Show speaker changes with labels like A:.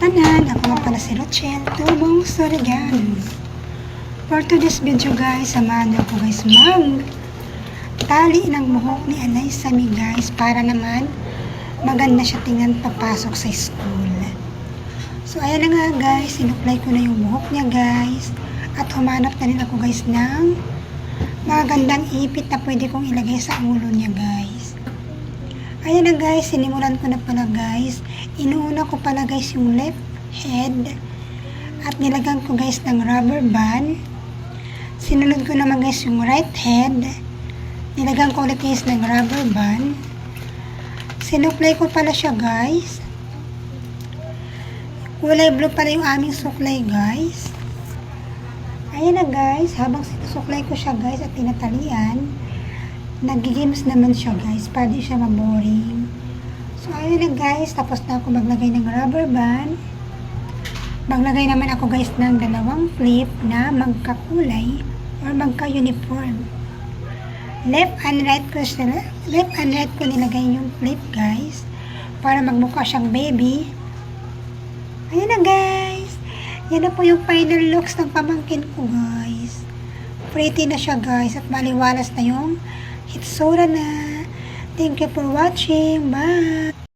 A: tanan, ako nga pala si Rochelle Tubong Sorigan. For today's video guys, samahan niyo ako guys tali ng buhok ni Anay Sami guys, para naman maganda siya tingnan papasok sa school. So ayan na nga guys, sinuklay ko na yung buhok niya guys, at humanap na rin ako guys ng mga gandang ipit na pwede kong ilagay sa ulo niya guys. Ayan na guys, sinimulan ko na pala guys. Inuuna ko pala guys yung left head at nilagyan ko guys ng rubber band. Sinunod ko naman guys yung right head. Nilagyan ko ulit guys ng rubber band. Sinuklay ko pala siya guys. Kulay blue pala yung aming suklay guys. Ayan na guys, habang sinusuklay ko siya guys at tinatalian, nag-games naman siya guys, para di siya maboring. So ayun na guys, tapos na ako maglagay ng rubber band. Maglagay naman ako guys ng dalawang clip na magkakulay or magka-uniform. Left and right ko nilagay yung clip guys, para magmukha siyang baby. Ayun na guys, yan na po yung final looks ng pamangkin ko guys. Pretty na siya guys at maliwalas na yung hitsura na. Thank you for watching. Bye!